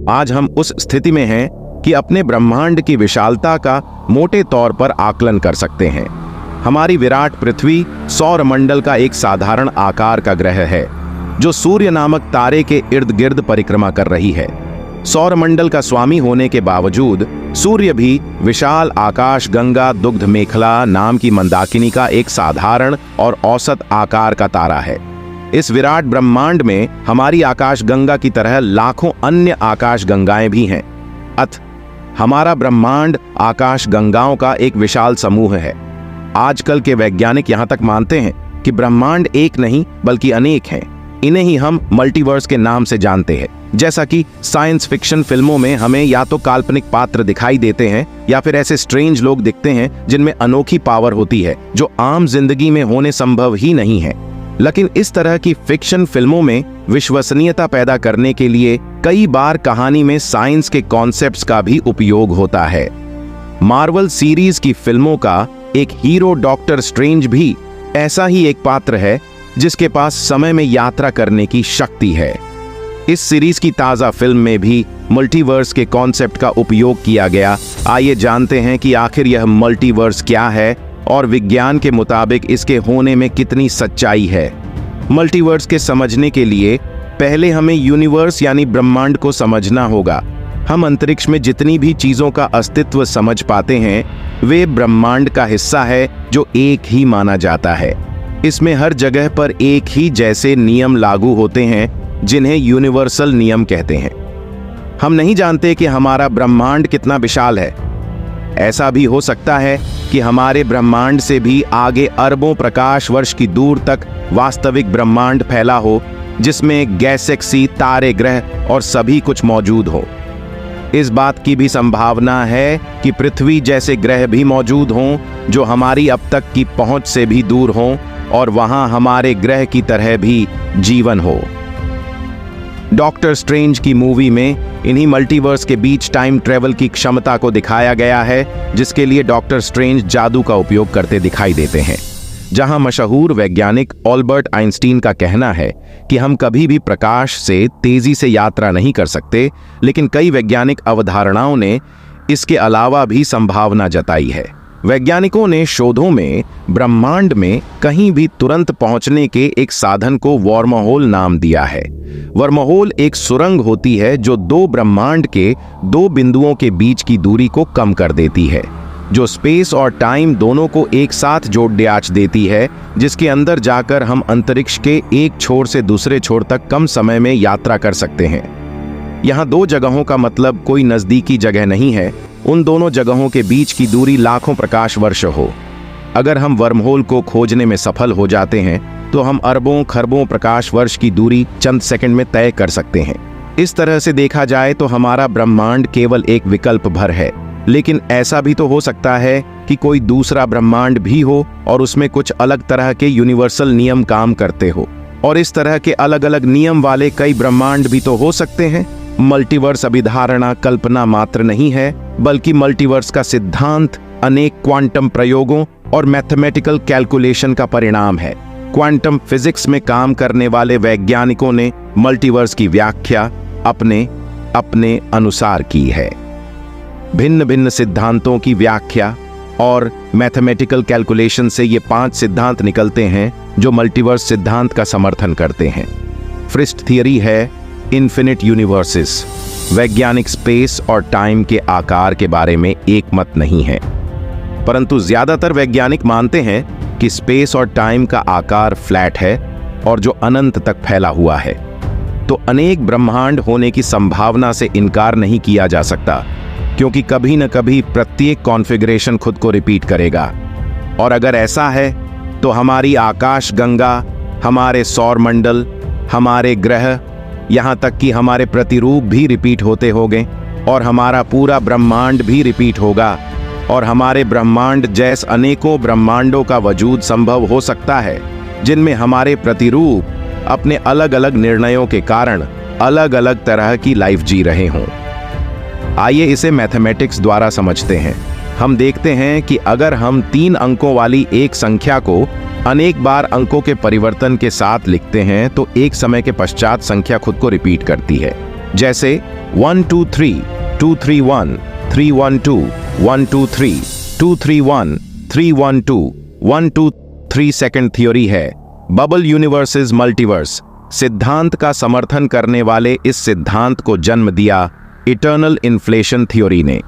आज हम उस स्थिति में हैं कि अपने ब्रह्मांड की विशालता का मोटे तौर पर आकलन कर सकते हैं। हमारी विराट पृथ्वी सौर मंडल का एक साधारण आकार का ग्रह है जो सूर्य नामक तारे के इर्द गिर्द परिक्रमा कर रही है। सौर मंडल का स्वामी होने के बावजूद सूर्य भी विशाल आकाश गंगा दुग्ध मेखला नाम की मंदाकिनी का एक साधारण और औसत आकार का तारा है। इस विराट ब्रह्मांड में हमारी आकाश गंगा की तरह लाखों अन्य आकाश गंगाएं भी हैं। अतः हमारा ब्रह्मांड आकाश गंगाओं का एक विशाल समूह है। आजकल के वैज्ञानिक यहां तक मानते हैं कि ब्रह्मांड एक नहीं बल्कि अनेक हैं। इन्हें ही हम मल्टीवर्स के नाम से जानते हैं। जैसा कि साइंस फिक्शन फिल्मों में हमें या तो काल्पनिक पात्र दिखाई देते हैं या फिर ऐसे स्ट्रेंज लोग दिखते हैं जिनमें अनोखी पावर होती है जो आम जिंदगी में होने संभव ही नहीं है। लेकिन इस तरह की फिक्शन फिल्मों में विश्वसनीयता पैदा करने के लिए कई बार कहानी में साइंस के कॉन्सेप्ट्स का भी उपयोग होता है। मार्वल सीरीज की फिल्मों का एक हीरो डॉक्टर स्ट्रेंज भी ऐसा ही एक पात्र है जिसके पास समय में यात्रा करने की शक्ति है। इस सीरीज की ताजा फिल्म में भी मल्टीवर्स के कॉन्सेप्ट का उपयोग किया गया। आइए जानते हैं कि आखिर यह मल्टीवर्स क्या है और विज्ञान के मुताबिक इसके होने में कितनी सच्चाई है। मल्टीवर्स के समझने के लिए पहले हमें यूनिवर्स यानी ब्रह्मांड को समझना होगा। हम अंतरिक्ष में जितनी भी चीजों का अस्तित्व समझ पाते हैं वे ब्रह्मांड का हिस्सा है जो एक ही माना जाता है। इसमें हर जगह पर एक ही जैसे नियम लागू होते हैं जिन्हें यूनिवर्सल नियम कहते हैं। हम नहीं जानते कि हमारा ब्रह्मांड कितना विशाल है। ऐसा भी हो सकता है कि हमारे ब्रह्मांड से भी आगे अरबों प्रकाश वर्ष की दूर तक वास्तविक ब्रह्मांड फैला हो जिसमें गैलेक्सी तारे ग्रह और सभी कुछ मौजूद हो। इस बात की भी संभावना है कि पृथ्वी जैसे ग्रह भी मौजूद हों जो हमारी अब तक की पहुंच से भी दूर हों और वहां हमारे ग्रह की तरह भी जीवन हो। डॉक्टर स्ट्रेंज की मूवी में इन्हीं मल्टीवर्स के बीच टाइम ट्रेवल की क्षमता को दिखाया गया है जिसके लिए डॉक्टर स्ट्रेंज जादू का उपयोग करते दिखाई देते हैं। जहां मशहूर वैज्ञानिक अल्बर्ट आइंस्टीन का कहना है कि हम कभी भी प्रकाश से तेजी से यात्रा नहीं कर सकते, लेकिन कई वैज्ञानिक अवधारणाओं ने इसके अलावा भी संभावना जताई है। वैज्ञानिकों ने शोधों में ब्रह्मांड में कहीं भी तुरंत पहुंचने के एक साधन को वर्महोल नाम दिया है। वर्महोल एक सुरंग होती है जो दो ब्रह्मांड के दो बिंदुओं के बीच की दूरी को कम कर देती है, जो स्पेस और टाइम दोनों को एक साथ जोड़ देती है, जिसके अंदर जाकर हम अंतरिक्ष के एक छोर से दूसरे छोर तक कम समय में यात्रा कर सकते हैं। यहाँ दो जगहों का मतलब कोई नजदीकी जगह नहीं है। उन दोनों जगहों के बीच की दूरी लाखों प्रकाश वर्ष हो। अगर हम वर्महोल को खोजने में सफल हो जाते हैं तो हम अरबों खरबों प्रकाश वर्ष की दूरी चंद सेकंड में तय कर सकते हैं। इस तरह से देखा जाए तो हमारा ब्रह्मांड केवल एक विकल्प भर है, लेकिन ऐसा भी तो हो सकता है कि कोई दूसरा ब्रह्मांड भी हो और उसमें कुछ अलग तरह के यूनिवर्सल नियम काम करते हो, और इस तरह के अलग अलग नियम वाले कई ब्रह्मांड भी तो हो सकते हैं। मल्टीवर्स अभिधारणा कल्पना मात्र नहीं है, बल्कि मल्टीवर्स का सिद्धांत अनेक क्वांटम प्रयोगों और मैथमेटिकल कैलकुलेशन का परिणाम है। क्वांटम फिजिक्स में काम करने वाले वैज्ञानिकों ने मल्टीवर्स की व्याख्या अपने अपने अनुसार की है। भिन्न भिन्न सिद्धांतों की व्याख्या और मैथमेटिकल कैलकुलेशन से ये 5 सिद्धांत निकलते हैं जो मल्टीवर्स सिद्धांत का समर्थन करते हैं। फ्रिस्ट थियरी है इन्फिनिट यूनिवर्सेस। वैज्ञानिक स्पेस और टाइम के आकार के बारे में एक मत नहीं है, परंतु ज्यादातर वैज्ञानिक मानते हैं कि स्पेस और टाइम का आकार फ्लैट है और जो अनंत तक फैला हुआ है। तो अनेक ब्रह्मांड होने की संभावना से इनकार नहीं किया जा सकता, क्योंकि कभी न कभी प्रत्येक कॉन्फ़िगरेशन खुद को रिपीट करेगा। और अगर ऐसा है तो हमारी आकाश गंगा, हमारे सौर मंडल, हमारे ग्रह, यहाँ तक कि हमारे प्रतिरूप भी रिपीट होते होंगे और हमारा पूरा ब्रह्मांड भी रिपीट होगा, और हमारे ब्रह्मांड जैसे अनेकों ब्रह्मांडों का वजूद संभव हो सकता है जिनमें हमारे प्रतिरूप अपने अलग अलग निर्णयों के कारण अलग अलग तरह की लाइफ जी रहे हों। आइए इसे मैथमेटिक्स द्वारा समझते हैं। हम देखते हैं कि अगर हम 3 अंकों वाली एक संख्या को अनेक बार अंकों के परिवर्तन के साथ लिखते हैं तो एक समय के पश्चात संख्या खुद को रिपीट करती है। जैसे 1 2 3 2 3 1 3 1 2 1 2 3 2 3 1 3 1 2 1 2 3 सेकंड थ्योरी है बबल यूनिवर्सेस मल्टीवर्स सिद्धांत का समर्थन करने वाले इस सिद्धांत को जन्म दिया इटर्नल इन्फ्लेशन थ्योरी ने।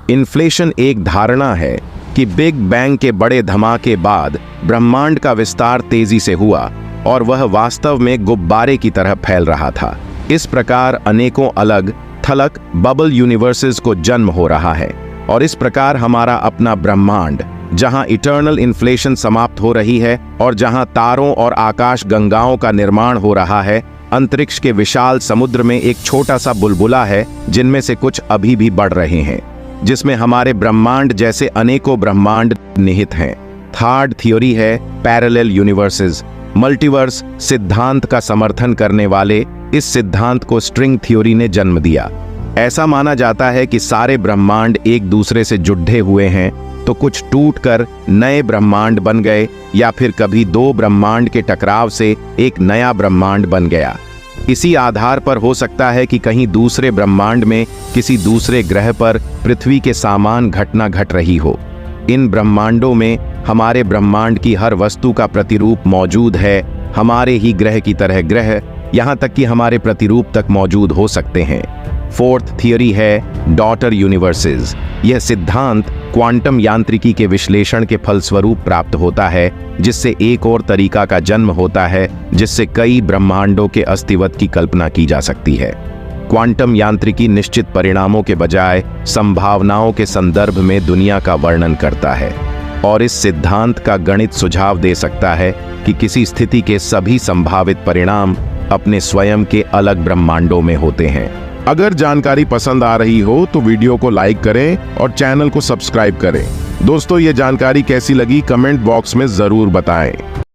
इन्फ्लेशन एक धारणा है कि बिग बैंग के बड़े धमाके बाद ब्रह्मांड का विस्तार तेजी से हुआ और वह वास्तव में गुब्बारे की तरह फैल रहा था। इस प्रकार अनेकों अलग थलग बबल यूनिवर्सेस को जन्म हो रहा है और इस प्रकार हमारा अपना ब्रह्मांड, जहां इटर्नल इन्फ्लेशन समाप्त हो रही है और जहां तारों और आकाश गंगाओं का निर्माण हो रहा है, अंतरिक्ष के विशाल समुद्र में एक छोटा सा बुलबुला है जिनमें से कुछ अभी भी बढ़ रहे हैं, जिसमें हमारे ब्रह्मांड जैसे अनेकों ब्रह्मांड निहित हैं। थर्ड थ्योरी है पैरेलल यूनिवर्सेस मल्टीवर्स सिद्धांत का समर्थन करने वाले इस सिद्धांत को स्ट्रिंग थ्योरी ने जन्म दिया। ऐसा माना जाता है कि सारे ब्रह्मांड एक दूसरे से जुड़े हुए हैं, तो कुछ टूटकर नए ब्रह्मांड बन गए या फिर कभी दो ब्रह्मांड के टकराव से एक नया ब्रह्मांड बन गया। इसी आधार पर हो सकता है कि कहीं दूसरे ब्रह्मांड में किसी दूसरे ग्रह पर पृथ्वी के समान घटना घट रही हो। इन ब्रह्मांडों में हमारे ब्रह्मांड की हर वस्तु का प्रतिरूप मौजूद है। हमारे ही ग्रह की तरह ग्रह, यहाँ तक कि हमारे प्रतिरूप तक मौजूद हो सकते हैं। फोर्थ थियरी है डॉटर यूनिवर्सेस। यह सिद्धांत क्वांटम यांत्रिकी के विश्लेषण के फलस्वरूप प्राप्त होता है, जिससे एक और तरीका का जन्म होता है जिससे कई ब्रह्मांडों के अस्तित्व की कल्पना की जा सकती है। क्वांटम यांत्रिकी निश्चित परिणामों के बजाय संभावनाओं के संदर्भ में दुनिया का वर्णन करता है और इस सिद्धांत का गणित सुझाव दे सकता है कि किसी स्थिति के सभी संभावित परिणाम अपने स्वयं के अलग ब्रह्मांडों में होते हैं। अगर जानकारी पसंद आ रही हो तो वीडियो को लाइक करें और चैनल को सब्सक्राइब करें। दोस्तों, ये जानकारी कैसी लगी कमेंट बॉक्स में जरूर बताएं।